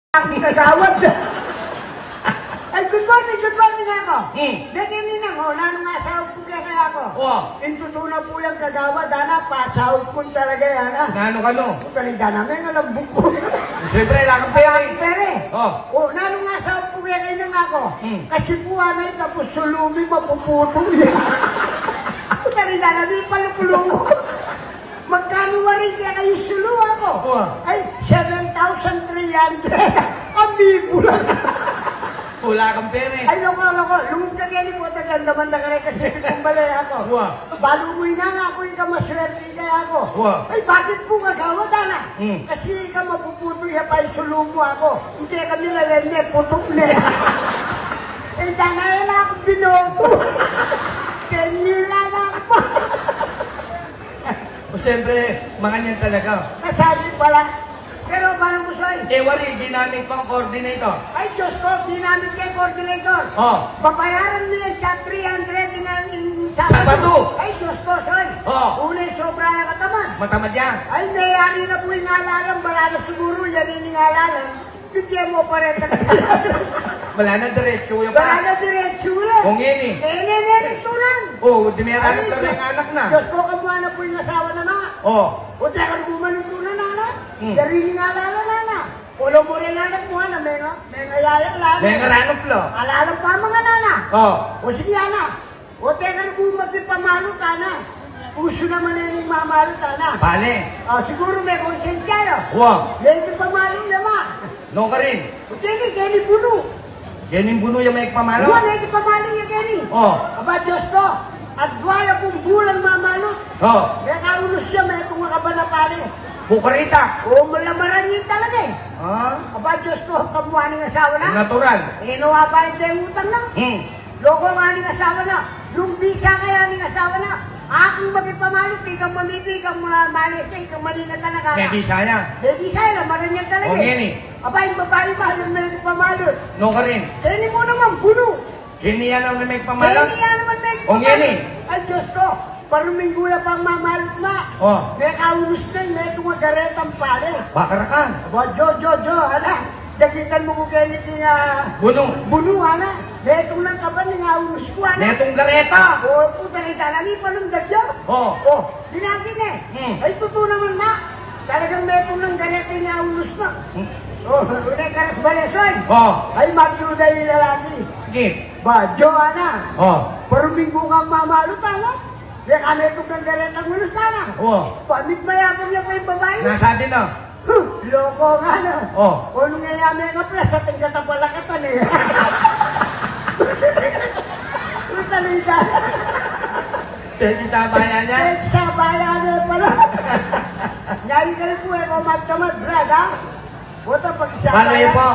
Ang kagawad. Ay, good morning ako. Daginin ako, nanong nga sahog ko kaya ako. Intutunan po yung kagawad, pasahog ko talaga yan. Nano ka no? Talida namin, alam buko. Siyempre, lakang pera eh. Pere. Nanong nga sahog ko kaya nang ako. Kasi po tapos sulumi mapuputong yan. Talida namin, palupulungo. Magkano warin kaya kayo sulu ako? Ay, 7,300. Amigo lang. Wala kang pera eh. Ay, loko. Lumog ka kaya ni po, tagandaman na ka rin kasi kumbalay ako. Balumoy na nga ako, ikaw maswerte kaya ako. Ay, bakit po kagawad, ana? Kasi ikaw mapuputoy pa yung sulu mo ako. Hindi kami lalende, putok na yan. Ay, tanay na ako binoto. Kenila na ako. Siyempre, mga niyan talaga. Kasali pala. Pero paano mo sa'yo? Wari, ginamit ko ang coordinator. Ay, Diyos ko, ginamit kay coordinator. Babayaran mo yan sa 300 in Sabado. Ay, Diyos ko, soy. Unay, sobra na kataman. Matamad yan. Ay, mayari na po yung ngalalang. Wala na siguro yan yung ngalalang. Bigyan mo pa rin. Wala na diretso yung Wala na diretso lang. Kung yun eh. Itunan. Di may anak na yung anak na. Diyos ko, kamuha na po yung asawa na nga. O teka, gumanin ito na nana. Dari nga alala nana. Ulo mo rin anak mo na may ngayayak lana. May ngaranap lo. Alala pa mga nana. O sige ana. O teka, gumagin pamalo ka na. Puso naman na yung mamalo ka na. Bale. Siguro may konsensya yun. May pamalo naman. No ka rin. O Kenny Buno. Yan yung buno yung may pamalo. May pamalo niya Kenny. Aba Diyos ko. At dwaya kong bulan mamalo. May kaulos siya, may kung makabanapali. Bukarita. Malamaran niya talaga eh. Aba, Diyos ko, kamuha ng asawa na. Natural. Inuwa ba yung tayong utang na? Logo nga ng asawa na. Lumbisa kaya ng asawa na. Akong magipamalo, ikang mamiti, ikang manis na, ikang maningat na nakala. Hindi saya. Hindi saya, lamaran niya talaga eh. Ngeni. Aba, yung babae ba, yung may pamalo. No ka rin. Kaya mo naman, buno. Kiniya lang na may pamalo. Kaya naman may Ngeni. Ay, Diyos ko. Parumingguya pang mamalit na. May kaulos na, may tumagaretang pala. Bakarakan. Aba, Jo, ala. Dagitan mo ko ganiti nga Buno. ana. Netong nang kaban nga unos ko, ana. Netong gareta. Puta ni Talami, palundag yun. Dinagin eh. Ay, totoo naman na. Talagang netong nang ganiti nga unos na. Unay karas balesoy. Ay, magyuda yung lalaki. Git. Ba, Jo, ana. Paruminggo kang mamalot, ana. Kaya ka netong nang ganitang unos, ana. Pamit mayabang niya pa yung babae. Nasabi na. Loko nga na. Ano nga yami nga pala sa tingkat ang palakatan eh. Talita. Pwede sa bayan niya. Sa bayan eh pala. Ngayon kayo po eh, kumagtamad, Brad, ha? Buto pag isa Paano yun po?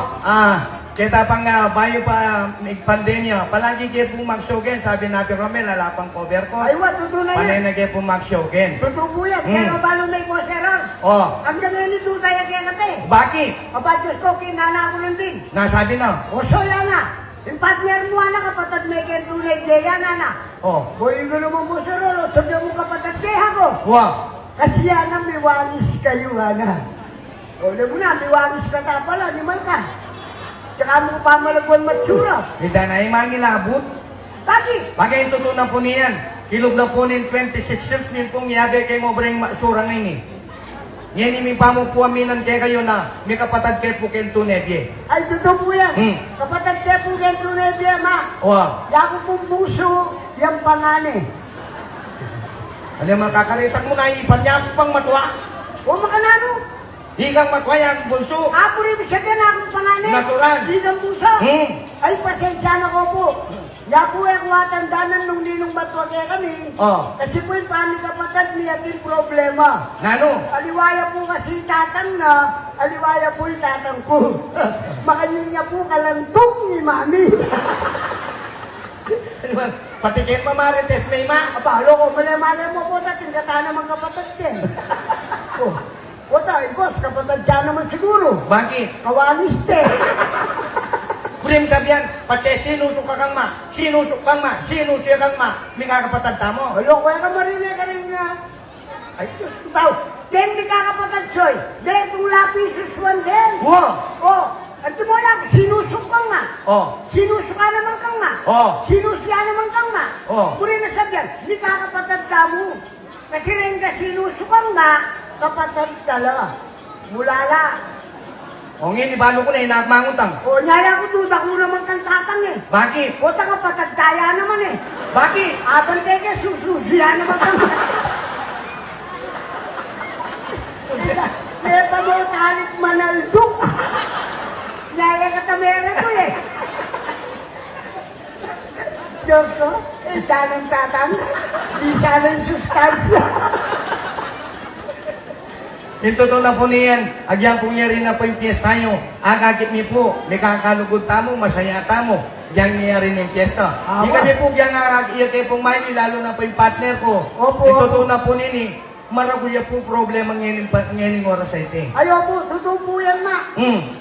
Kita pang bayo pa may pandemya, palagi kayo pong mag-showgen. Sabi natin, Romel, alapang cover ko. Ay, totoo na Panay yan. na kayo pong mag-showgen. Totoo po yan. Pero balo may posteron. Ang ganyan ni Tutay at yan natin. Bakit? Aba, Diyos ko, kinana ko lang din. Nasabi na. So yan na. Yung partner mo, anak, kapatid may kentunay, Deya, nana. Boy, yung naman mo sa rolo, sabi mo kapatid, Deya ko. Kasi yan na, may wanis kayo, ana. Alam mo na, may wanis ka ta pala, ni Malka. Tsaka mo pamalagwan matsura. Hindi na yung mga ngilabot. Bakit? Bagay yung tutunan po niyan. Kilog na po nin 26 years nin pong yabe kay mo breng surang ngayon eh. Ngayon may pamupuaminan kay kayo na may kapatad kay po kay Tunedye. Ay, totoo po yan. Kapatid kaya po kentunay, Deya, ma. Yako pong buso, yung pangani. Ano yung makakaritak mo na ipan niya ako pang matwa? Makanano? Higang matwa yung bunso. Ako rin siya din akong pangani. Natural. Higang buso. Ay, pasensya na ko po. Yapo ako matandanan nung ninong batwa kaya kami. Kasi po yung pami kapatid niya din problema. Nano? Aliwaya po kasi tatang na, aliwaya po yung tatang ko. Makanyang niya po kalantong ni mami. Patikit mamarites may ma. Abalo ko, mali-mali mo po natin, kata naman kapatid yan. Wata, boss, kapatid dyan naman siguro. Bakit? Kawaniste. Kulim sabihan, patse sinusok ka kang ma, sinusok kang ma, sinusok kang ma, may kakapatad tamo. Alo, kaya ka marinig ka rin nga. Ay, Diyos ko tao. Den, di kakapatad, Soy. Den, itong lapisus one den. Wow! Oh, ang Oh. Sinusuka naman kang ma. Oh. Sinusya naman kang ma. Oh. Muli na sabihan, hindi kakapatid ka mo. Kasi rin ka sinusukang ma, kapatid ka la. Mulala. O ngayon, ibalo ko na, hinakmangutang. O nyaya ko duda ko naman kang tatang eh. Bakit? O ta kapatid kaya naman eh. Bakit? Abang teke, sususya naman kang ma. Nepa mo kalit manalduk. Nyaya ka tamera ko eh. Diyos ko, tanang tatang, di sana yung sustansya. Ito to na po niyan, agyang po niya rin na po yung piyesta nyo. Agagit niyo po, may kakalugod tamo, masaya tamo. Yang niya rin yung piyesta. Di kami po yang iya kayo pong maini, lalo na po yung partner ko. Opo, Ito to opo. na po nini, maragulya po problema ngayon oras sa ite. Ayaw po, totoo po yan ma.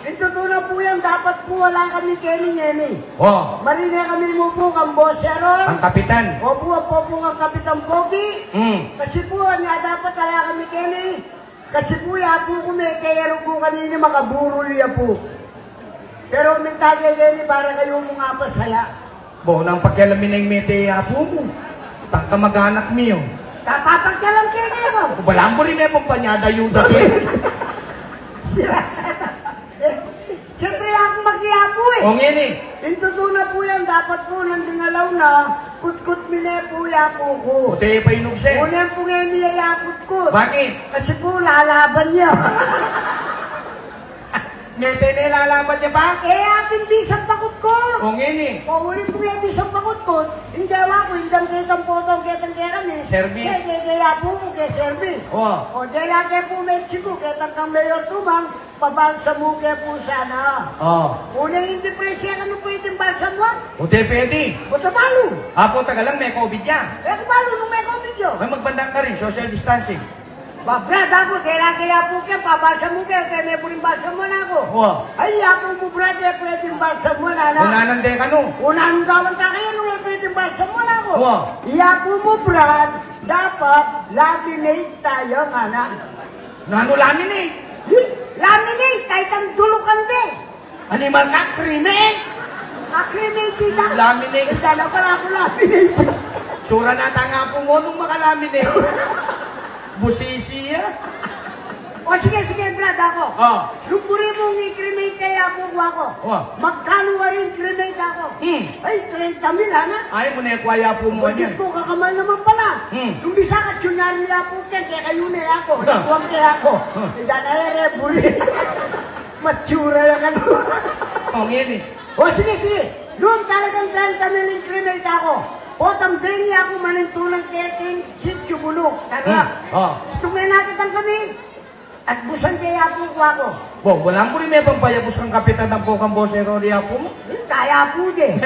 Ito to na po yan, dapat po wala kami Kenny. Oh, Marina kami mo po kang bossero. ang kapitan. Opo po kang Kapitan Pogi. Kasi po, nga dapat wala kami Kenny. Kasi po, ya po kumi, kaya rin po kanina makaburol ya po. Pero mintagya Kenny, para kayo mga pasaya. Bo, nang pakialamin na yung mete apo mo. Tangka mag-anak niyo. Tapatak ka lang Kenny mo. Balang mo rin may pampanyada yuda. Siyempre ako mag-iapo eh. O ngayon eh. Intuto na po yan, dapat po nandingalaw na, kutkut mine po yapo ko. O tayo pa inugse. Una po ngayon niya yakut-kut. Bakit? Kasi po lalaban niya. Mete na ilalaban niya pa? Eh ating bisang pakut-kut. O ngayon eh. Paulit po ngayon bisang pakut-kut. Hindi ako, hindang kitang potong kitang kami. Serbi. Kaya po mo kay Serbi. O. O dahil kaya po Mexico, kitang kang mayor tumang, pabalsa mo kaya po sana. O. Una hindi presya ka nung pwedeng balsa mo. O tayo pwede. Buta balo. Apo taga lang may COVID yan. Eh balo nung may COVID yun. May magbanda ka rin, social distancing. Brad, ako, kaya po kaya, pabalsa mo kaya may puring balsa mo na ako. O. Ay, ako mo, Brad, kaya pwedeng balsa mo na na. Unanande ka no. Unang gawan ka kayo, nung pwedeng balsa mo na ako. Wow. Iyapo mo, Brad, dapat laminate tayo, anak. Nano lamin eh. Laminate, kahit ang dulukan din. Animal ka, krime. Akrimate kita. Laminate. Eh, dala pala ako laminate. Sura na tanga po mo nung makalamin eh. Busisi ya. O sige, Brad, ako. Oh. Nung puri mong i-cremate kaya po ako. Oh. Magkano ka rin cremate ako? Ay, 30 mil, hana? Ay mo na kwaya po mo O, Diyos yan. ko, kakamal naman pala. Nung bisa ka, tsunar niya po yan, kaya kayo na ako. Huwag kaya ako. Idanayere, buli. Matsura na ka doon. O ngayon eh. O sige. Nung talagang 30 mil i-cremate ako. Potang bengi ako manintulang kaya king sityo bulok. Tara. Oh. Tumay natin kami. At busan kaya po ko ako. Bo, wala mo rin may pampayabos kang kapitan ng bukang bosero ri apo mo. Kaya po din.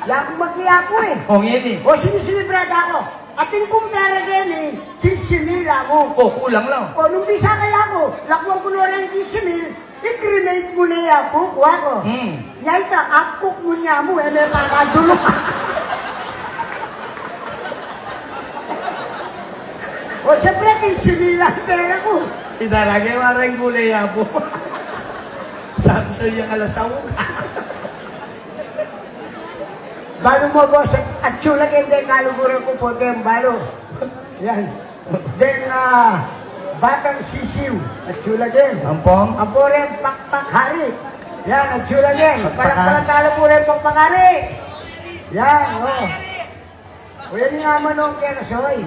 Kaya po magkaya po eh. O ngayon eh. O sige, Brad, ako. Ating kumpara din eh, 15 mil ako. O, kulang lang. O nung bisa kaya ako, lakwang ko na rin 15 mil, i-cremate mo na yan po ko ako. Yay ka, akok mo niya mo, eh, may kakadulok. O siyempre, 15 mil ang pera ko. Idalagay marang gulay apo. Sabi sa iyo kalasaw. Balo mo, boss, at sulag hindi kaluguran ko po, dem, balo. Yan. Then, batang sisiw, at sulagin. Ampong? Ang rin, pakpakhari. Yan, at sulagin. Pakpakhari. Parang talo po rin, pakpakhari. Yan, o yan nga manong kerasoy.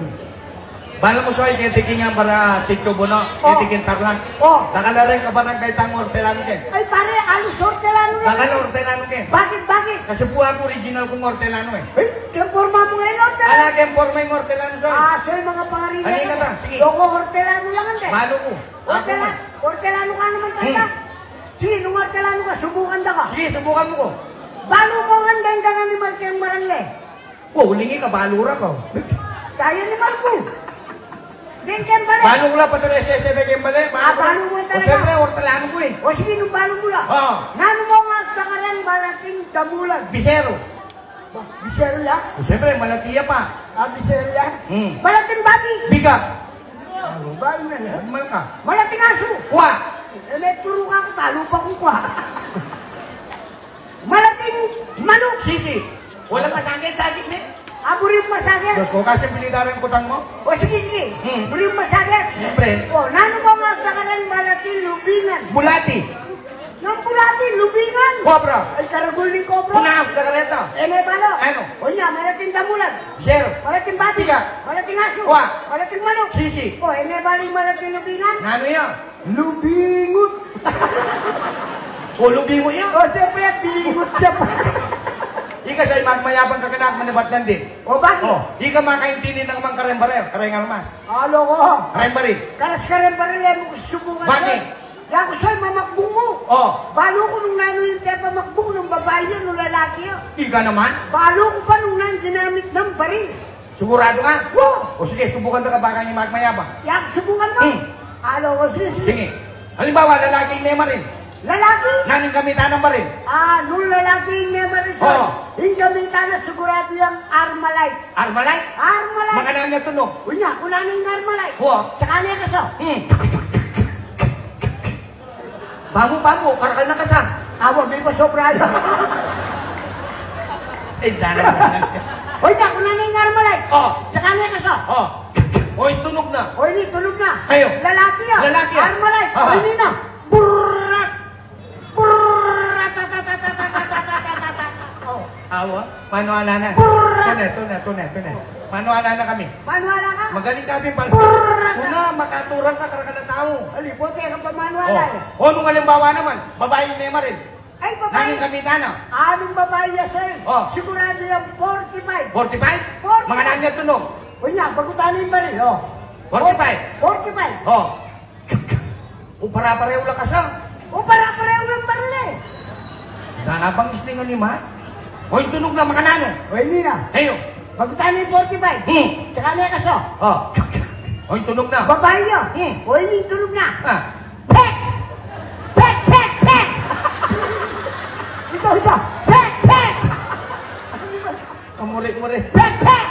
Bala mo soy kaya tikingan para si Chubono, kaya tikin tarlang. Oh. Nakalarin ka ba ng kay Tang Hortelano ke? Ay, pare, alos hortelano na. Nakala Hortelano ke? Bakit? Kasi po ako original kong Hortelano eh. Ay, kaya forma mo ngayon, hortelano. Ala kaya forma yung Hortelano soy. So yung mga pangarin Ano ka ba? Sige. Loko hortelano lang ang de. Balo ko. Ako man. Hortelano ka naman talaga. Sige, nung hortelano ka, subukan da ka. Sige, subukan mo ko. Balo ko ang ganda nga ni Marqueng Marangle. Oh, ulingi ka, balura ka. Kaya ni Marco. Din Kembale. Balo ko lang pati na SSD na Kembale. Balo mo O talaga. siyempre, Hortelano ko eh. O sige, nung balo mo lang. Oo. Nano mo nga bakaran balating damulan. Bisero. Bisero yan? O siyempre, malatiya pa. Bisero yan? Hmm. Balating babi. Bigat. Balo na yan. Normal ka. Malating aso. Kuha. Eh, may turo ka ako, talo pa kong kwa. Malating Sisi. Walang masakit ni. Buri masakit. Diyos ko, kasi pilidaran kutang mo. O sige. Buri masakit. Siyempre. O, nano ba nga kakanan malaking lubingan? Bulati. Nang pulati, lubingan. Cobra. Ay, karagol ni Cobra. Punaas na kareta. May balo. Ano? O niya, malaking damulan. Zero. Malaking babi. Tiga. Malaking aso. Wa. Malaking manok. Sisi. O, may baling malaking lubingan. Nano yan? Lubingot. Kulubi mo yan. O, siyempre, bingot siya pa. Ika sa'y magmayabang kaganak manibat nan din. O, bakit? Oh, ika makaintindi ng mga karembarel. Kareng almas. Alo ko. Karembari. Karas-karen pa rin mo subukan. Bakit? Kaya ko sa'yo, mamakbong mo. Oh, Balo ko nung nano yung kaya pamakbong nung babae yan, nung lalaki yan. ika naman. Balo ko pa nung nan ginamit ng baril. Sigurado ka? Wo! O sige, subukan ka baka niya magmayabang. Kaya subukan mo. Alo ko, sisi. Sige. Halimbawa, lalaki may marin. Lalaki? Naning gamitan ng marin. Nung lalaki yung memory Oo. son, yung gamitan na sigurado yung Armalite. Armalite. Armalite! Mga nang natunog. Unya, una na yung Armalite. Oo. Tsaka na yung kaso. Bago, karakal na kasam. May pasobra yun. Eh, dana. Unya, una na yung Armalite. Oh, Tsaka na yung kaso. oh. Oy, tunog na. O, hindi, tulog na. Ayo. Lalaki yan. Lalaki yan. Armalite. Ah. O, hindi na. Burrat! Burrat! Tatatatatatatatatatatata. Oh. Awa, manuala na. Burra! Tunay. Manuala na kami. Manuala ka? Magaling kami pal. Burra! Una, makaturang ka karakal na tao. Alipote ka pa Oh. manuala. O, nung halimbawa naman, babaeng may marin. Ay, babae. Naning gamitan na. Anong babae yan sa'yo? Oh. Sigurado yung 45. 45? 45. Mga nanya tunog. Unya, bagutanin ba rin? Oh. 45. 45. Oh. O, para-pareho lang ka sa. O, para-pareho ng baril eh. Nanabang islingan ni Ma. Oy, tunog na mga nano. O, hindi na. Ayo. Bagutanin 45. Tsaka na yung kaso. Oh. Oy, tunog na. Babae yun. O, hindi tulog na. Pek! Pek! Pek! Pek! Ito. Pek! Pek! Kamuri-muri. Pek! Pek!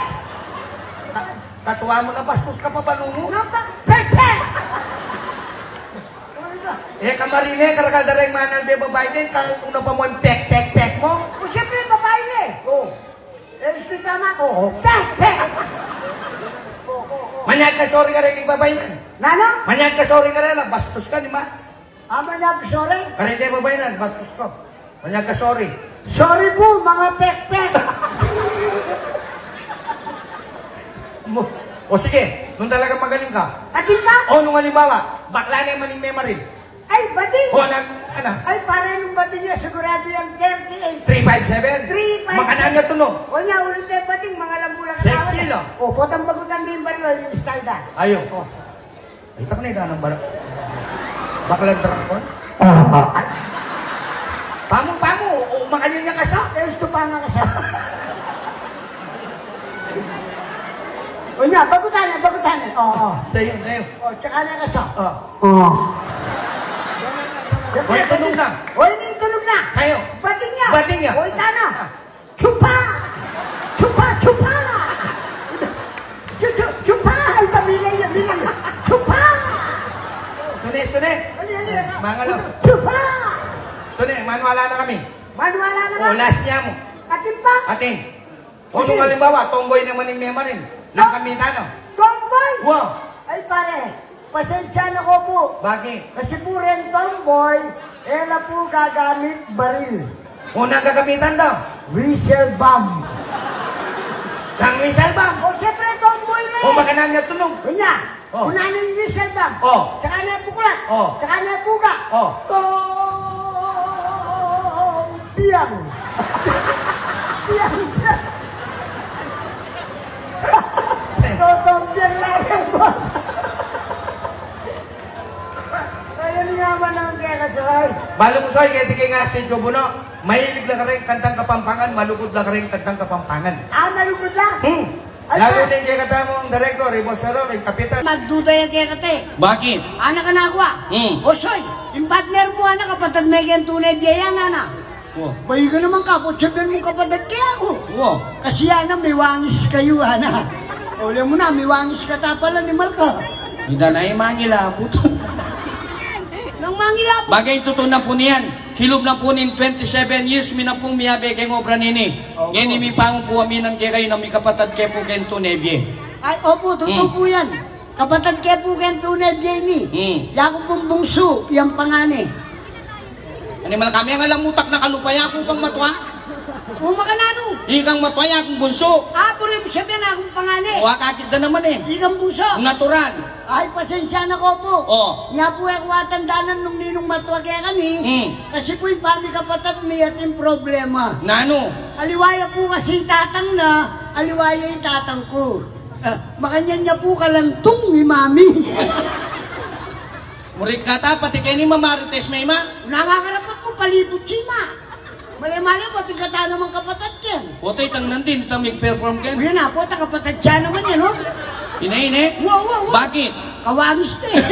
Katuwa mo na bastos ka pa balungo. Nampak? Pek! Pek! Eh, kamarine, karakadareng manal be babae din, kung na pa mo ang pek mo. O, siyempre babae na eh. O. Eh, tama ko. Pek! Pek! Manyag ka, sorry ka rin, babae nan. Nano? Manyag ka, sorry ka rin, bastos ka, di ba? Ama na, sorry. Karin kayo babae nan, bastos ko. Manyag ka, sorry. Sorry po, mga pek-pek. O sige, nung talaga magaling ka. Atin ba? O nung halimbawa, bakla na yung maning memory. Ay, bading. O nag, ano, Ay, para nung bading niya, sigurado yung 38. 357. 357. Makanan niya tunog. O niya, ulit na yung bading, mga lambulang Sexy, no? O, potang bagutan din ba yung style da? Ayaw. O. Ay, tak na yung ng balak. Baklan dragon. Pamo, o makanyan niya ka sa. Eh, gusto pa nga kasi. O niya, bagutan. Oo. Sa'yo. O, tsaka na kasi. O. O, tunog na. O, hindi tunog na. Kayo. Bading niya. Bading niya. O, itano. Chupa! Chupa! Chupa! Ay, kamilay. Chupa! Sune. Ali. Mangalo. Chupa! Sune, manuala na kami. Manuala na O, ba? last niya mo. Atin ba? Ating. O, nung halimbawa, tomboy na maning memory. Lang kami tano. Tomboy! Wow. Ay, pare. Pasensya na ko po. Bakit? Kasi po rin tomboy, ela po gagamit baril. Unang gagamitan daw. Whistle bomb. Lang whistle ba? O, siyempre tomboy na O eh. makanan niya tunog. Kunya, Oh. una na yung whistle bomb. Oh. Tsaka na yung buklat. Oh. Tsaka na yung buga. Oh. Piyang. Piyang. Totombiyang lang yung boss. Kaya naman ang kaya kasay. Balo mo soy, kaya tigay nga si Chobuno. Mahilig lang ka rin kantang Kapampangan, malugod lang ka rin kantang Kapampangan. Nalugod lang. Ay, Lalo pa. din kaya kata mo ang director, Ibosero, ang kapitan. Magduda yan kaya kate. Bakit? Anak ka na ako. O soy, yung partner mo anak kapatid may kayang tunay biyaya na. Oh. Bayi ka naman kapot, sabihan mo kapatid kaya ako. Wow. Kasi yan may wangis kayo ana. Uli mo na, may wangis ka pala ni Malka. Hindi na yung mangilabot. Nang mangilap. Bagay totoo na po niyan. Hilob na po nin 27 years, mi na pong miyabe kay ngobra nini. Opo. Ngayon mi pang po aminan kay kayo na mi kapatad kay po kento nebye. Ay, opo, totoo po yan. Kapatid kay po kayong tunay, Jamie. Yako pong bungso, yung pangani. Ani mal kami ang alamutak na kalupaya ko pang matwa. Umakanano. Ikang matwaya akong bunso. Ah, puro yung sabihin akong pangani. Wakakit na naman eh. Ikang bungso. Natural. Ay, pasensya na ko po. Oh. Nga po ako atandanan nung ninong matwag kaya kami. Kasi po yung pami kapatid may ating problema. Nano? Aliwaya po kasi tatang na, aliwaya yung tatang ko. Makanyan niya po kalantong ni mami. Murik ka ta, pati kayo ni Mamarites may ma. Nakakarapat mo palibot si ma. Mali-mali, pati kata naman kapatid yan. Puti tang nandin, tamig perform ken. Uy na po, kapatid siya naman yan, no? Ine-ine? Wow, wow, wow. Bakit? Kawangis to eh.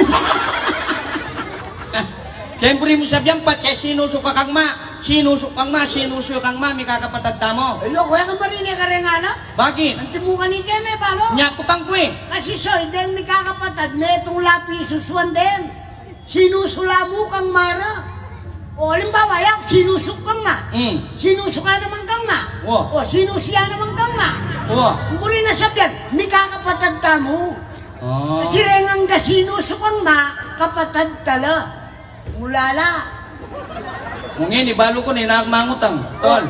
Siyempre mo sabihan pa, kaya sinusuka kang ma. Sinusuk kang ma, sinusuk kang ma, may kakapatad mo. Hello, kuya ka marinig ka rin nga na? Bakit? Ang timukan ni Teme, palo? Nyakutang ko eh. Kasi so, hindi may kakapatad, may itong lapi suswan din. Sinusula mo kang mara. O, halimbawa, yan, sinusuk kang ma. Sinusuka naman kang ma. Wow. O, sinusiya naman kang ma. Oo. Kung rin na sabihan, may kakapatad ka mo. Oh. Kasi rengang ga sinusuk kang ma, kapatad tala. Mulala. Kung ngayon, ibalo ko na inakmangutang. Tol.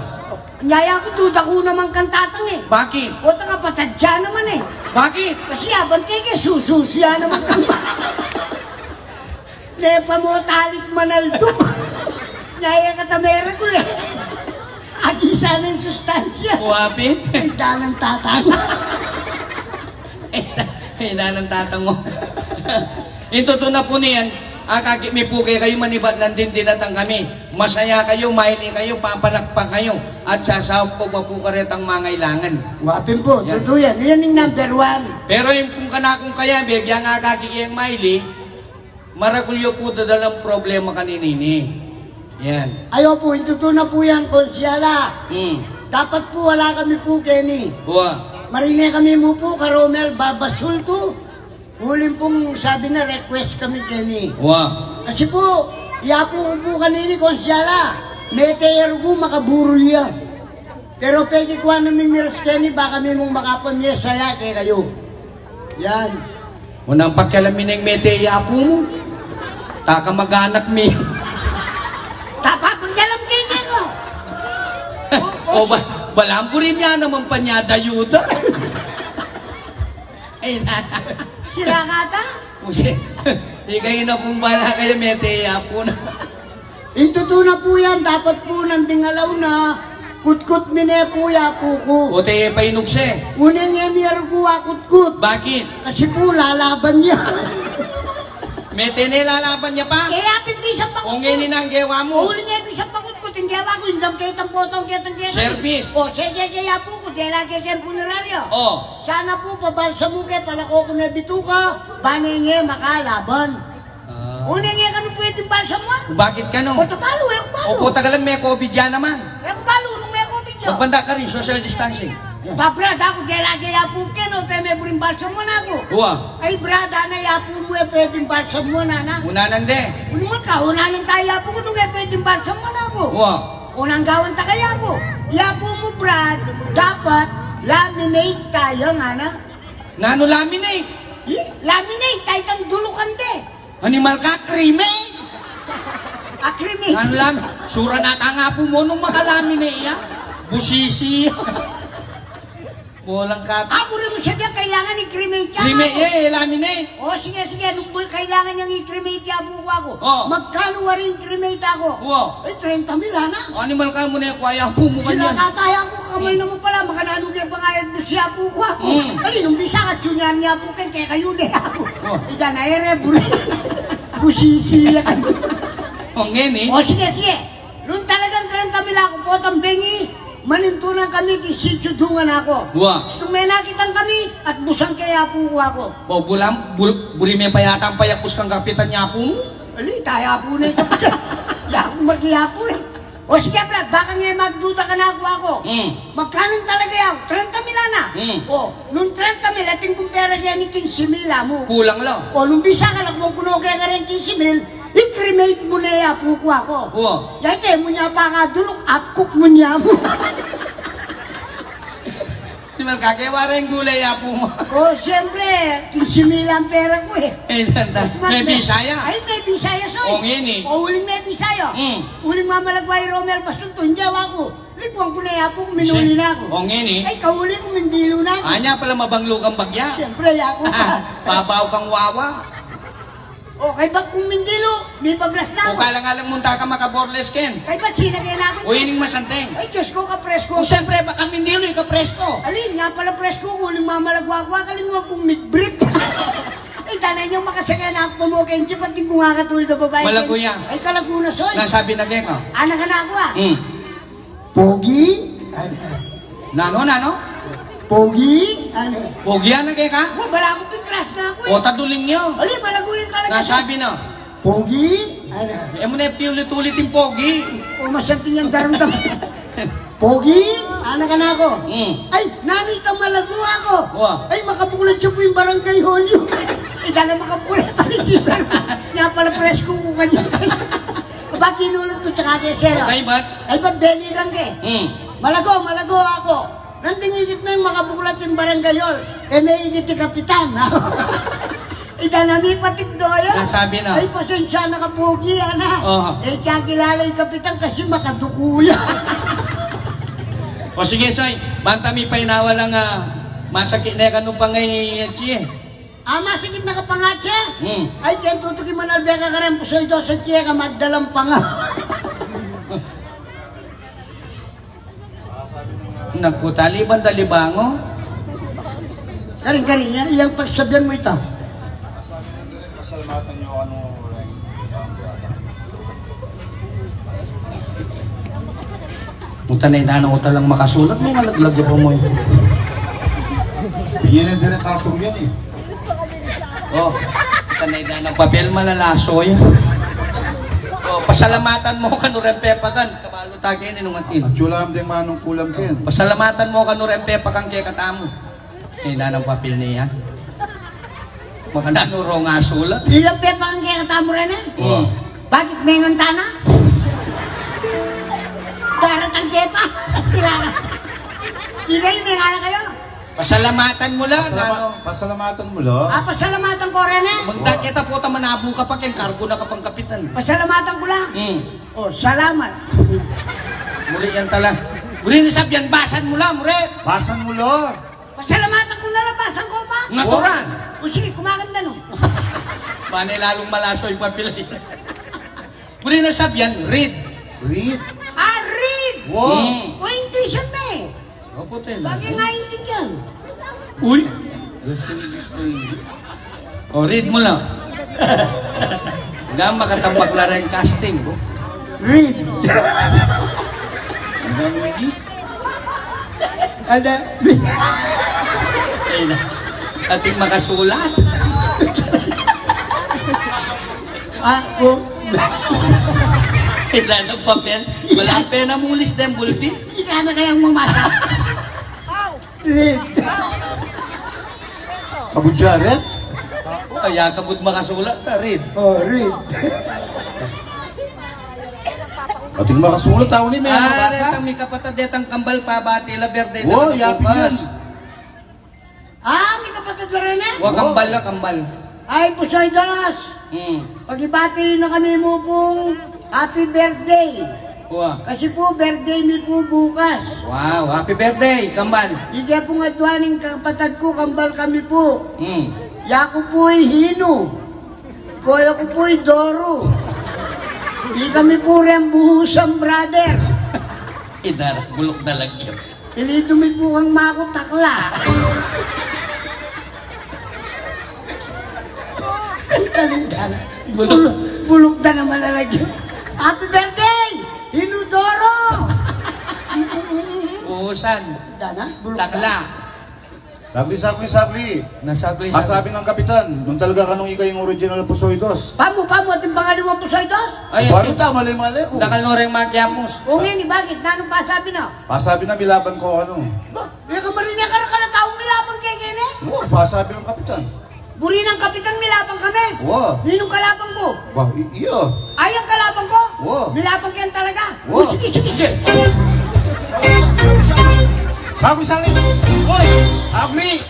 Nyaya ko, duda ko naman kang tatang eh. Bakit? O, kapatad siya naman eh. Bakit? Kasi abante kay sususiya naman kang ma. Nepa mo talik manaldo. Nyaya ka tamera ko eh. Adi sana yung sustansya. Kuwapit? Ay, danang tatang. Kailan ang tatang mo. Ito to na po niyan, kakimi po kayo manibat nandin dinatang kami. Masaya kayo, maili kayo, papalakpak kayo. At sasawag ko pa po karetang mangailangan. Wapin po, Yan. totoo yan. Yan yung number one. Pero yung kung kanakong kaya, bigyan nga kakikiyang maili, marakulyo po dadalang problema kaninini. Yan. Ayaw po, ito na po yan, konsyala. Hmm. Dapat po wala kami po, Kenny. Kuha. Marine kami mo po, Karomel, babasulto. Huling pong sabi na request kami, Kenny. Kuha. Kasi po, iapo ko po kanini, konsyala. Meteor ko, makaburol yan. Pero pwede ko namin miras, Kenny, baka may mong makapamiyasaya kay kayo. Yan. Unang pakialamin ng meteya po mo. Taka mag-anak mi. Tapapagdalam kayo ko. O ba, balampurin niya naman pa niya dayuda. Ay, Sira kata? Musi, kayo na pong bala kayo, meteya po na. Ito na po yan, dapat po nang tingalaw na kutkut mine po ya po ko. O te, painugse. Uneng emir ko kutkut. Bakit? Kasi po lalaban niya. Mete nilalaban niya pa? Kaya pindi sa pakut. Kung ngayon ang gawa mo. Uli niya sa pakutkut, hindi ako ko, hindi kitang potong kitang. Service. O, kaya po ko, kaya lagi siya puneraryo. O, Sana po pabalsa mo kay palako ko na bituka, banenge makalaban. Uneng nga kanong pwedeng balsa mo? bakit ka no? O, tapalo, eh, ako palo. O, tagalan may COVID dyan naman. Eh, ako palo, nung may COVID nyo. Magbanda ka rin, social distancing. Pabrad ako, kaya yapo ke, no, tayo may buring balsa mo na ako. Uwa, Ay, brada, na yapo mo, pwedeng balsa mo na na. unanande. Unang ka, unanan tayo yapo ko, nung pwedeng balsa mo na ako. Uwa, Unang gawan ta kaya ako. Yapo mo, Brad, dapat laminate tayo, nga na. nano laminate? Laminate, tayo kang dulukan de. Animal ka, krime? Akrimi. Nano laminate? Sura na ka nga po mo nung makalaminate ya. Busisi. Walang ka. Ako rin mo sabihan, kailangan i-cremate ka. Krime, laminate. O, sige, nung kailangan niyang i-cremate yapo ko ako. Oh. Magkano wari i-cremate ako? Wow. Eh, 30 mil, na. Animal ka mo na yung kwaya po mo kanyan. Sinakataya ko kamay na mo pala, makananong kayo pangayad mo siya po ko ako. Kali, nung bisa ka, tsunyan niya po kayo, kaya kayo na ako. Oh. Ika na, buri. Busisi ka. O, ngayon eh. O, sige. Nung talagang 30 mil ako po, tambengi, manintunan kami, kisitsudungan ako. Uwa. Gusto may nakitan kami, at busang kaya po ko ako. O, buli may payatang payakos kang kapitan niya po mo. Ali, tayo po na ito. Yaku mag-iyapo eh. O sige, Brad, baka nga magduda ka na ako. Magkano talaga yan? 30 mil na. O, nung 30 mil, ating kong pera yan ni 15 mil mo. Kulang lang. O, nung bisa ka lang, kung puno kaya ka rin 15 mil, i-cremate mo na ya, puko ako. Oo. Yate mo niya pa nga dulok, apkok mo niya mo. Di ba, kagawara yung gulay apo mo. O, siyempre, 15,000 ang pera ko eh. Eh, nanda. May bisaya. Ay, may bisaya, soy. O, ngini. O, uling may bisaya. Uling mamalagway Romel Pasunto, hindi ako. Likuang ko na yapo, minuli na ako. O, ngini. Ay, kauli ko, mindilo na ako. Anya pala mabanglo kang bagya. Siyempre, ako pa. Babaw kang wawa. O, kay ba't kung mindilo, may paglas na O ako. kalang-alang munta ka makaborles ken. Kay ba't sinagay na ako? O ining masanteng. Ay, Diyos ko, kapresko. O siyempre, baka mindilo yung kapresko. Alin, nga pala presko ko, uling mamalagwagwa, kalimang kong mid-brief. Ay, tanay niyong makasagay na ako mo, Kenji, pag di ko nga katulad na babae. Malago yan. Ay, kalaguna, soy. Nasabi na geka. Anak na ako ah. Pogi? Nano? Pogi? Ano? Pogyan na geka. Oh, bala akong pingklas na ako eh. O taduling niyo. Ali, malago yun talaga. Nasabi na. Pogi? Ano? Eh mo na ulit-ulit yung pogi. O, masanting yung daramdam. Pogi? Anak na ako. Ay, nani ka malago ako. Wa. Ay, makabukulat siya po yung barangay Holyo. Ay, dala makabukulat pa rin siya. Nga pala presko ko kanya. Ba, kinulot ko sa kadesero. Okay, ba't? Ay, ba't belly lang ke? Malago ako. Nantingigit na yung makabukulat yung barangay hall. Eh, naigit yung kapitan. Ida na may patig doyo. Nasabi na. Ay, pasensya na kapugi, ana. Oo. Eh, kaya kilala yung kapitan kasi makadukuya. O sige, Soy. Banta mi painawa lang masakit na kanong pangay chiye. Masikip na kapangatya. Hmm. Ay, kaya tutukin mo na beka ka rin. Pusoy daw sa tiya ka, magdalang panga. Nagputaliban dalibango. Karing, iyang pagsabihan mo ito. Pasalamatan niyo ano. Punta na inano ko talang makasulat. May nalaglag yung mo yun. Bigyan din ang kapur yan eh. Oh, tanay na ng papel malalaso yan. Oh, pasalamatan mo ka nurempepagan. Kabalo tagay ni nung atin. At yulam din manong kulam ken. Pasalamatan mo ka nurempepagan kaya katamo. Eh, na ng papel niya. Maka nanuro nga sulat. Ilang pepa ang kaya katamo rin eh. Oh. Bakit may ngantana? Darat ang kepa. Kirara. Igay, may ngana kayo. Pasalamatan mo lang. Ano? Pasalamatan mo lo. Pasalamatan ko rin eh. Magdakita po ta manabo ka pa kaya kargo na ka pang kapitan. Pasalamatan ko lang. Oh, salamat. Muli yan tala. Muli ni sabyan, basan mo lang, muli. Basan mo lo. Pasalamatan ko nalabasan ko pa. Naturan. O sige, kumaganda no. Mane lalong malaso yung papilay. Muli na sabyan, read. Read. Read! Wow. O, intuition na eh. O puti na. Bakit nga intindihan? Uy! O, read mo lang. Hanggang makatambak lang yung casting. Oh. Read. Ang dami ni. Ada. Ay na. Ating makasulat. Ako. Wala ng papel. Wala ang pena mulis din, bulpi. Ika na kayang mamasa. Read. Kabudyaret. Kaya kabut makasulat. Read. Oh, read. Ating makasulat ako ni may Ah, basa. retang may kapatid detang kambal pa bati la berde Wow, yapi yan. May kapatid na rin eh. Wa kambal la kambal. Ay, Pusaydas. Pag-ibati na kami mo pong happy birthday. Wa. Kasi po, birthday mi po bukas. Wow, happy birthday, kambal. Hindi po nga duwaning kapatid ko, kambal kami po. Mm. Yako po'y Hino. Kuya ko po'y Doro. Hindi kami po rin buhusang brother. Idar, bulok na lagyan. Pilito mi po kang mako takla. Bulok na naman lalagyan. Happy birthday! Hino Doro! Uusan. Dana, bulok na. Takla. Sabli. Nasagli. Masabi ng kapitan, nung talaga kanong ikaw yung original Pusoydos. Pamo, ating pangaliwang Pusaydas? Ay, Parang mali ko. nakanoreng magyapos. O ngini, bakit? Nanong pasabi na? Pasabi na milaban ko ano. Ba, may kamarinya ka na taong nilabang kay Gene? Oo, pasabi ng kapitan. Buri ng kapitan, milapang kami. Wow. Ninong kalapang ko. Wah, iyo. Ay, ang kalapang ko. Wow. Milapang yan talaga. Wow. Oh, sige, sige, sige. Sabi sa akin, Hoy! Agri!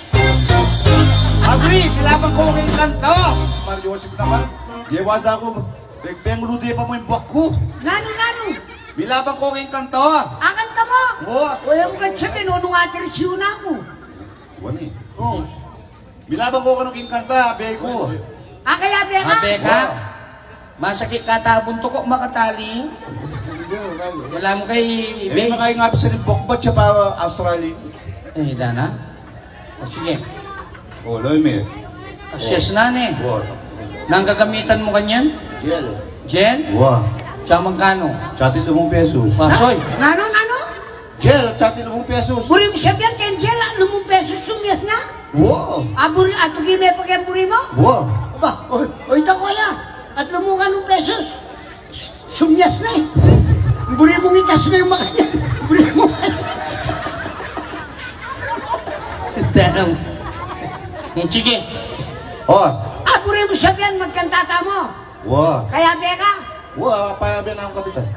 Kilabang ko kay kanto! Mario Joseph naman, gewada ko, nagpenglude pa mo yung buwak ko. Nano, nano. Bilabang ko kay kanto! Akan ka mo. Oo! O, yung gansa, tinunong atin siyo na ako. Wani. Oh. Bilabang ko kanong king kanta, abay ko. Kaya, Beka? Beka, masakit ka tabon to ko makatali. Wala mo kay May makain nga sa bokbat siya pa Australia. Eh, Dana. O sige. Oh, loy me. Asyas na ne. Wow. Nang gagamitan mo kanyan? Cielo. Jen? Wow. Tsaka magkano? Chati 5 pesos. Pasoy. Nano, nano? Cielo, chati 5 pesos. Buri mo siya biyan, Kenjela, 5 pesos sumiyas na. Wow. Buri, ato gime pa kaya buri mo? Wow. Aba, oy, ito ko ya. At lumukan ng pesos. Sumyas na eh. Buri mong itas na yung makanya. Buri mo. Tanong. Sige. Oh. Buri mo siya biyan, magkantata mo. Wow. Kaya, Beka? Wow, payabi na ang kapitan.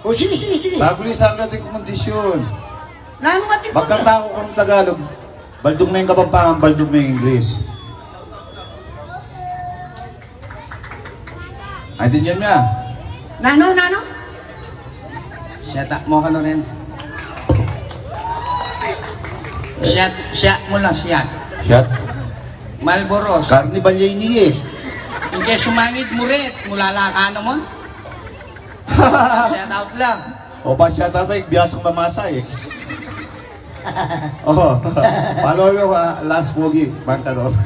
O, sige, sige, sige. Baguli sa akin yung kondisyon. Nano nga tipo? Magkanta ko ng Tagalog. Baldog na yung Kapampangan, baldog na yung English. Naintindihan niya? Nano, nano? Shut mo ka na rin. Shut mo lang, shut. Shot. Malboros. Carnival niya ini eh. Hindi sumangit mo rin. Mulala ka naman. Shout out lang. O pa siya talaga, biyasang mamasa eh. Oh, follow mo last pogi, bangka doon.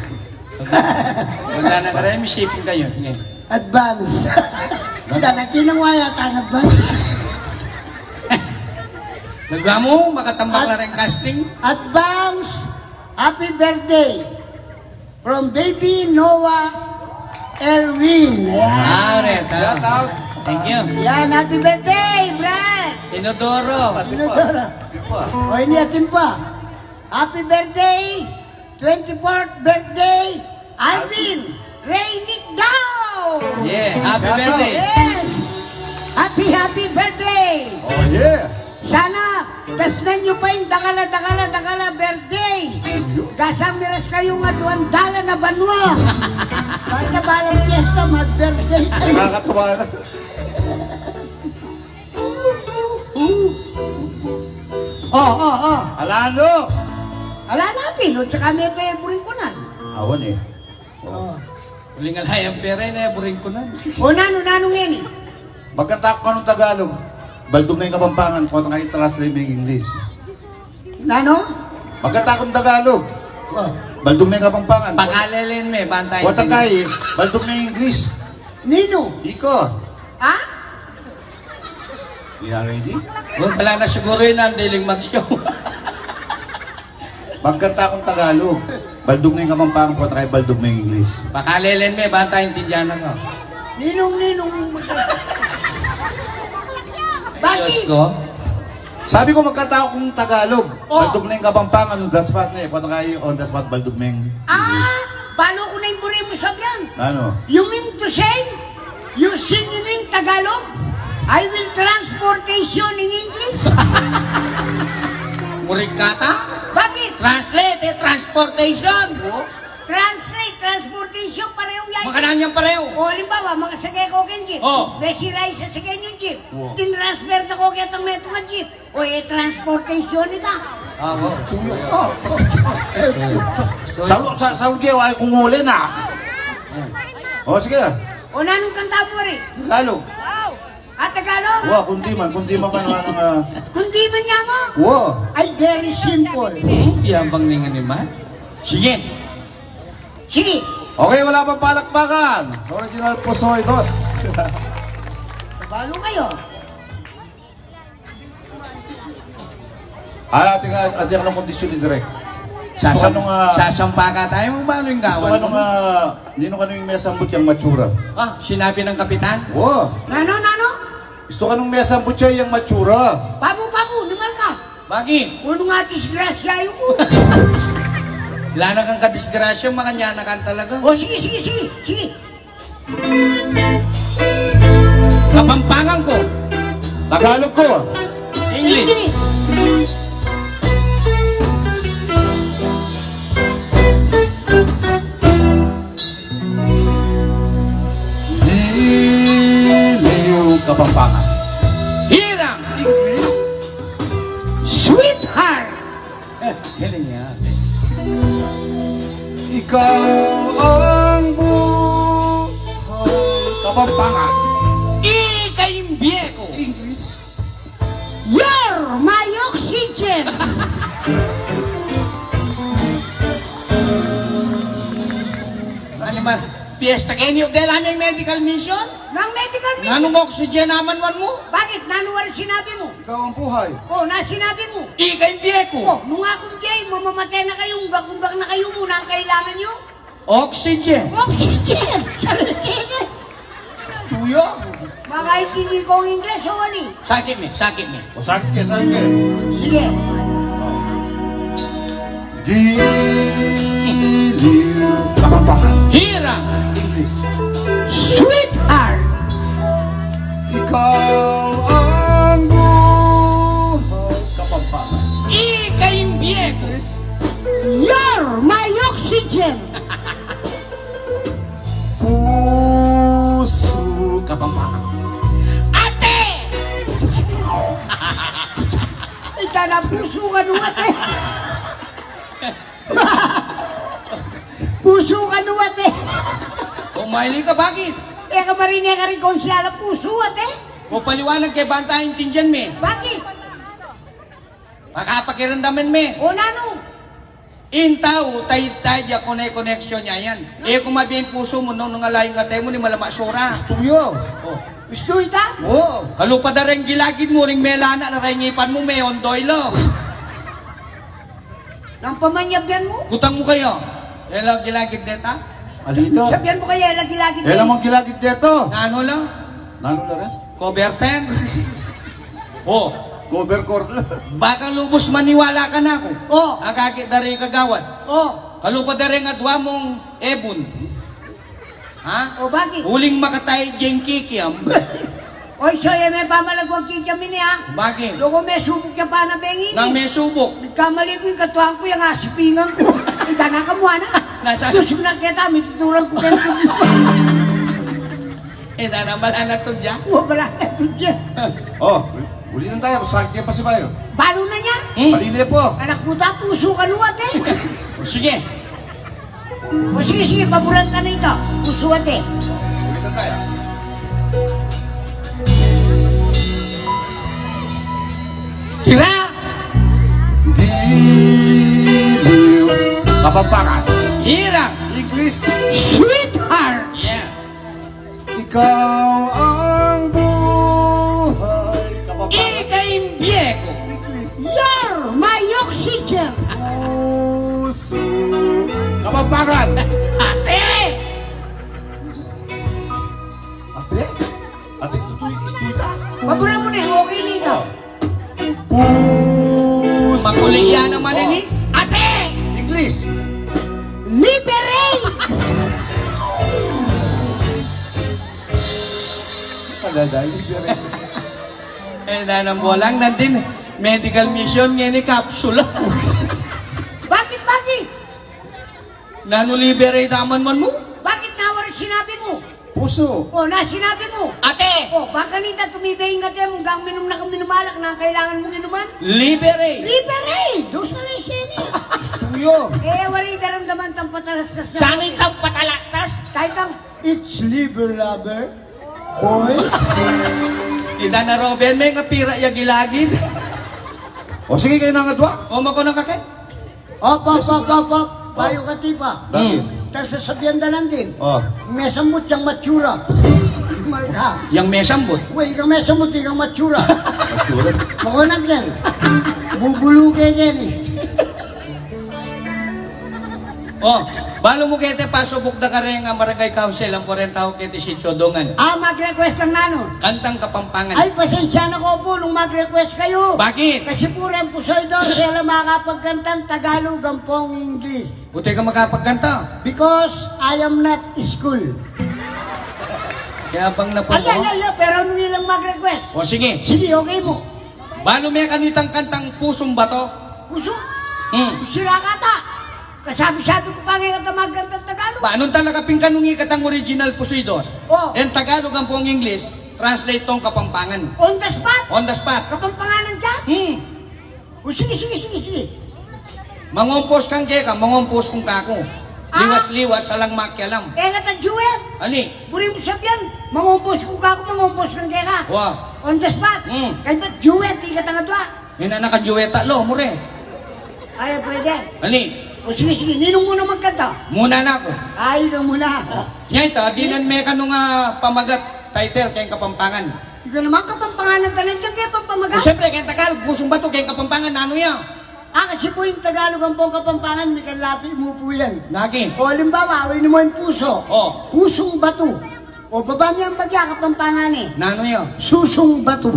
Wala na ka rin. Misipin kayo. Sige. Advance. Danakin ng wala tang advance. Nagwa mo, makatambak na rin casting. Advance. Happy birthday. From baby Noah Elwin. Ayan. Shout out. Thank you. Yan, happy birthday, Brad. Tinodoro. Tinodoro. O, hindi atin pa. Happy birthday, 24th birthday, Alvin Raynick Dow. Yeah, happy birthday. Yes. Happy birthday. Oh yeah. Sana, tasnan nyo pa yung dagala birthday. Gasang miras kayo nga duwan dala na banwa. Basta balang fiesta, mag-birthday kayo. Nakakatawa na. Oh. Alano! Ala natin, o tsaka may buring ko nan. Awan eh. Oh. Uling alay ang pera na, buring ko na. O nano ngayon. Magkanta ko ng Tagalog. Baldog na yung Kapampangan, kung kayo translate yung English. Nano? Magkanta ko ng Tagalog. Oh. Baldog na yung Kapampangan. Pakalelin me, bantay. Wata kay, baldog na yung English. Nino? Iko. Ha? You are ready? Wala na siguro yun ang diling mag-show. Magkanta akong Tagalog. Baldog na yung Kapampangan, kung kayo baldog na yung English. Pakalelin me, bantay, intindihan ko. Ninong. Diyos Bakit? ko. Sabi ko magkanta akong Tagalog. Oh. Baldog na yung Kapampangan, on the spot na eh. Kung kayo on the spot, baldog na yung English. Balo ko na yung buri mo sabihan. Ano? You mean to say, you singing in Tagalog? I will transportation in English? Murig kata? Bakit? Translate, transportation. Transportation, pareho yan. Makanan niyang pareho. O, halimbawa, makasagay ko kang jeep. Oh. Besiray sa sagay yung jeep. Oh. Tinransfer na ko kaya itong meto nga jeep. O, transportation ita. Abo. Sa ulgiyaw ay kumuli na. O sige, O, nanong kanta mo rin? Tagalog. Tagalog? Wow, kundi man ka na Kundi man niya mo? Wow. Ay, very simple. Yan bang ningan ni Matt? Sige. Sige. Okay, wala pang palakpakan. Original Pusoy 2. Balo kayo. Ating anong kondisyon ni Direk. Sasampa ka tayo, paano yung Gusto gawan ka nung, nino ka nung yung mesambut yung matsura. Sinabi ng kapitan? Wow. Nano? Gusto ka nung mesambut siya yung matsura. Pamu, naman ka. Bakit? Uno nga disgrasya ko. Wala na kang kadisgrasya, makanyanakan talaga. O sige, sige, sige, sige. Kapampangan ko. Tagalog ko. English. Diliw Kapampangan. Hirang. English. Sweetheart! Galing niya. Ikaw ang buhay. Kapampangan. Ikaimbiyeko. English. You're my oxygen! Ano ba? Fiesta kayo dahil aming medical mission? Nang medical mission? Nano mo oxygen naman man mo? Bakit? Nanuwar sinabi mo? Ikaw ang buhay. O, na sinabi mo? Ikaimbiyeko. O, nung akong gay, mamamatay na kayo, unggak na kayo muna ang kailangan nyo? Oxygen. Oxygen! Salutinin! Tuyo. Makaintindi ko ang Ingles o wali? Sakit me, sakit me. O sakit ka, sakit ka. Sige. Diliw Kapampangan. Hirang. English. Sweetheart! Ikaw ang buhay. Kapampangan. Ikaimbiyeko. You're my oxygen! Puso Kapampangan. Ate! Ika na puso ka nung ate. Puso ka nung ate. Kumaili ka, bakit? Kaya ka marinig ka rin kung siya na puso ate. O paliwanag kay bantayin tinjan me. Bakit? Makapakiramdaman me. O nano? Intaw, tay-tay, connection niya yan. Eh, kung mabiyang puso mo, nung ngalayong katay mo, ni malamasura. Tuyo. Oh. Gusto ita? Oh. Kalupad na rin gilagid mo, ring melana, na rin ngipan mo, may ondoylo. Nang pamanyabyan mo? Kutang mo kayo. Elang gilagid neta. Alino. Sabyan mo kaya lagi-lagi Eh, namang kilagit dito. Na ano lang? Nano na rin? Cover pen. Oh, Cover cord lang. baka lubos maniwala ka na ako. Oh. Agagit na rin kagawad. Oh. Kalupad na rin adwa mong ebon. Ha? O bakit? Huling makatay diyang kikiam. Oy, so may pamalagwag kikamin ha? Bakit? Loko may subok ka pa na bengin. Nang may subok. Nagkamali ko yung katuwang ko, yung asipingan ko. Ika na kamuha na. Nasa- Tusok na kita, may tuturang ko kayo. Eh, nanamala na to dyan. Wala na ito dyan. Oh, ulitin tayo. Sakit ka pa si Bayo. Balo na niya. Maline po. Anak puta, puso ka luwat eh. Sige. O sige, sige, pabulan ka na ito. Puso at eh. Ulitin tayo. Tira! Diliw Kapampangan. Hirang! English. Sweetheart! Yeah. Ikaw ang buhay. Kapampangan. Ikaimbiyeko. English. You're my oxygen! Puso Kapampangan. Ate! Ate? Ate, istuy ka. Pabulan mo na eh, okay nito. Puso. Makuliya naman ini. Ate! English. Liberate! Kadadali. Eh, nanambulang na din. Medical mission nga ni kapsula. Bakit, bakit? Nanuliberate naman man mo. Bakit nawar sinabi mo? Puso. O, na sinabi mo. Ate! O, baka nita tumibay nga tayo mong gang minum na kami numalak na kailangan mong inuman. Liberate! Liberate! Doon sa lisini. Tuyo. Eh, wari daramdaman tang patalastas na. Saan itang patalatas? Kahit ang, it's liver lover. Boy. Ida na Robin, may nga pira ya gilagid. O sige kayo na nga dwa. O mako na kakit. Op. Bayo ka tipa. Bakit? Tapos sasabihan dalan din. Oh. Mesamot siyang matsura. Malka. Yang may sambot. Uy, ikaw mesamot, ikaw matsura. Masyura. Makunag yan. Bubuluke yan eh. Oh, balo mo kete pasubok na ka rin ang Barangay Council ang 40 tao kete si Chodongan. Mag-request ng nano. Kantang Kapampangan. Ay, pasensya na ko po nung mag-request kayo. Bakit? Kasi po rin po sila sila makakapagkantang Tagalog ang pong English. Buti ka makapagkanta. Because I am not school. Kaya bang napo Ay, mo? pero nung ilang mag-request. O sige, Sige, okay mo. balo may kanitang kantang Pusong Bato. Puso, Hmm. sira kata. Kasabi-sabi ko pa ngayon ka magkantang Tagalog. Ba, anong talaga pingkanungi katang original Pusidos? Oh. En Tagalog ang pong English, translate tong Kapampangan. On the spot. On the spot. Kapampangalan ka? O sige. Mangompos kang keka, mangompos kong kako. Liwas-liwas, salang makialam. Nga ta Jewel. Ani? Buri mo sabihan. Mangumpos ko ka, mangumpos kang kaya ka. Wow. On the spot. Kaya ba't Jewel, di ka tanga doa? Yan na nakajuweta lo, mure. Ay, pwede. Ani? O sige, ninong muna magkanta. Muna na ako. Ay, ka muna. Yan ito, dinan may kanong pamagat title kayong Kapampangan. Ikaw naman kapampangalan ka lang dyan kaya O pampamaga. siyempre, kayong Tagalog, Pusong Bato, kayong Kapampangan, ano yan? Kasi po yung Tagalog ang pong kapampangan, may kalapi mo po yan. Nagin. O halimbawa, awin mo yung puso. O, Pusong bato. O baba niya ang bagya kapampangan eh. nano yan? Susong bato.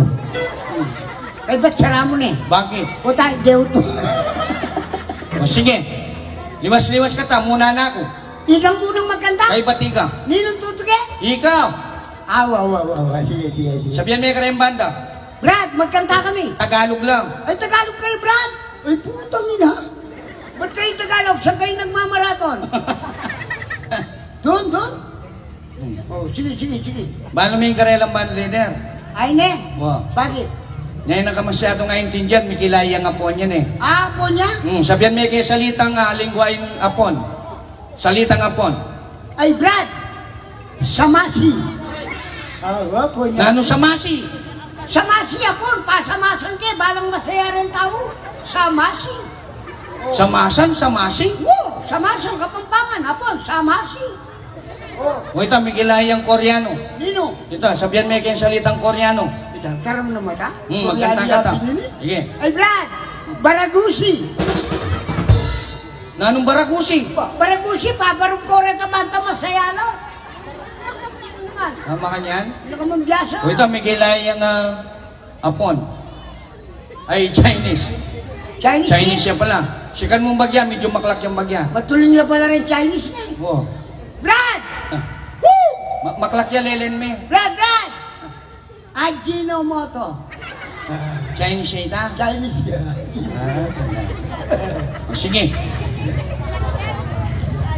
Ay, ba't sara mo na eh? Bakit? O tayo, deuto. O sige, liwas-liwas ka ta, muna na ako. Ikaw munang magkanta. Kay bati ka. Ninong tutuge? Ikaw, Awa. Sige. sabihan may karayang banda. Brad, magkanta kami. Tagalog lang. Ay, Tagalog kayo, Brad. Ay, putang ina. Ba't kayo Tagalog? Saan kayo nagmamaraton? Doon. Oh, sige. Bano may karelang band leader? Ay, ne. Wow. Bakit? Ngayon na ka masyadong ngaintindihan, may kilaya nga po niyan eh. Po niya? Sabihan may kay salitang lingwain apon. Salitang apon. Ay, Brad. Samasi. Po niya. Nano sa masi? Samasi apon. Pasamasan kayo. Balang masaya rin tao. Samasi. Samasan, sa masi? Oo, samasan kapampangan. Apon, samasi. O ito, may kilayang Koreano. Nino? Ito, sabihan may kay salitang Koreano. Karam na mata? Magkanta ka ta. Sige. Ay, Brad. Baragusi. Nanong barakusi? Baragusi pa. Barong kore ka banta masaya no? Tama ka niyan? Ano ka mambiyasa? O ito, may kilayang apon. Ay, Chinese. Chinese siya pala. Sikan mong bagya, medyo maklak yung bagya. Matuloy niya pala rin Chinese na eh. Oh. Brad! Ah. Woo! Maklak ya lelen me. Brad! Ajinomoto. Chinese siya ita. Chinese siya. O sige.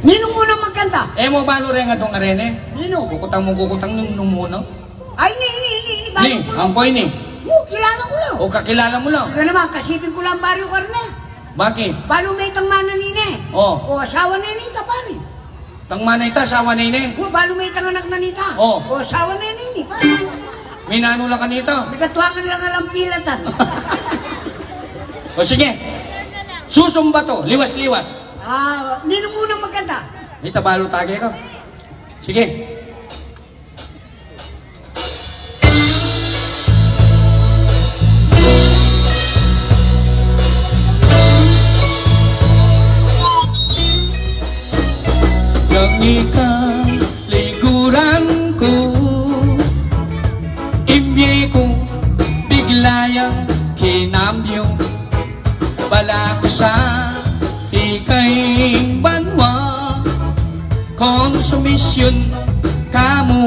Ninong muna magkanta? Mo balo rin nga itong arene. Nino? Kukutang nung numuno. Ay, ni. Ni, ang koy ni. Kilala ko lang. O kakilala mo lang. Ikaw naman, kasipin ko lang baryo karne. Bakit? Balo may itang mana nine. Oh. O asawa na nita pare. Tang manay ta, sawa na ini. O balo may itang anak na nita. Oh. O asawa na nini pare. Minano lang kanito. May katuwangan lang alam pilatan. O sige. Susumba to, liwas-liwas. Ninong muna magkanta? Ita balo tage ka. Sige. Yang ikaw liguran ko, imye ko biglayang kinambyo, bala ko sa ikay banwa, konsumisyon kamu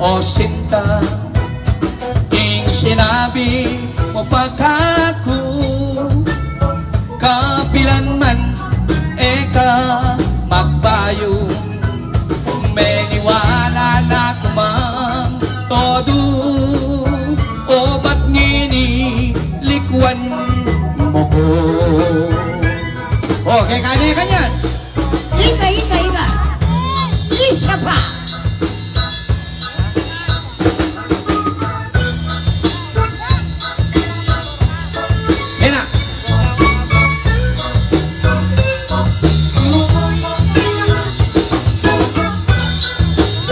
o sinta, ing sinabi mo pagkaku, kapilanman eka magbayo, meniwala na kumang todo, o ba't ngini likwan mo ko. Okay, kanya-kanya. Ika. Isa pa. Yan na.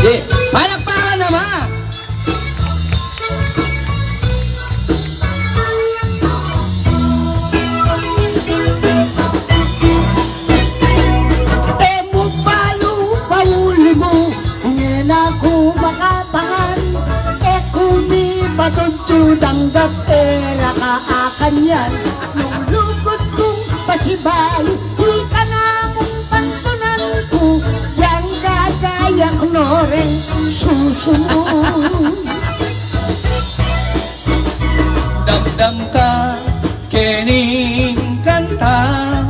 Di, palakpakan naman. hanggat nakaakan yan. Nung lugod kong pasibay, di ka na mong pantunan ko, yang gagayak noreng susunod. Damdam ka, kining kanta,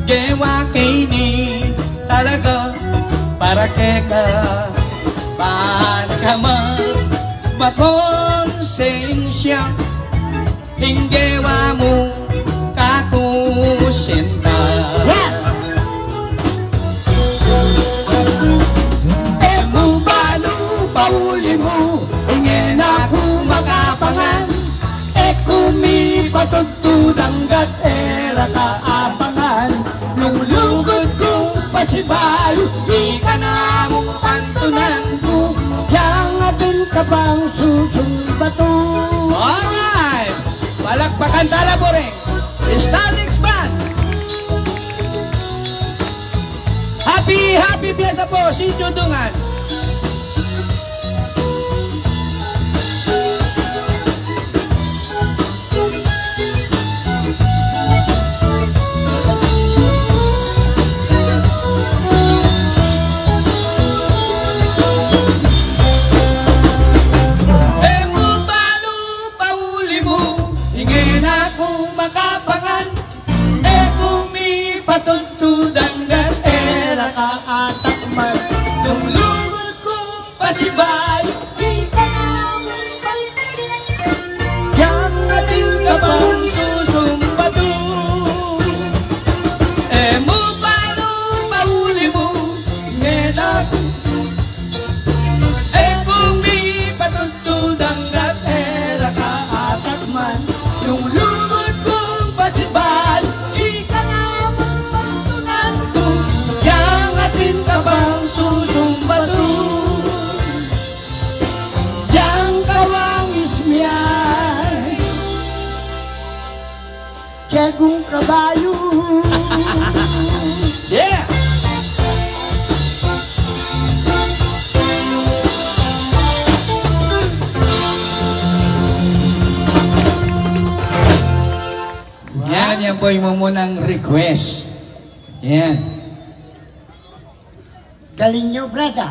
gewa kini talaga, para ka, paan ka makonsensya, hinggewa mo kakusinta. Emo balo, pauli mo, hingin ako makapangan, kumi patutudang gat era kaapangan, nung lugod kong pasibay, di ka na mong pantunan ko, yang atin ka bang susumbato. Alright! Palakpakan tala po rin. Starlix Band! Happy Fiesta po, si Judungan! Patutudang era kaatakman, nung lugod kong pasibay, di ka namin palitin, yang ating kapang susumbato. Mo paano mahuli mo, ngena ko, kung di patutudang era kaatakman, nung lugod kong pasibay, di ka bang susumbato, yang kawang ismiyay, kegong kabayo. Yeah! Yan po yung munang request. Yan. Galing nyo, brada.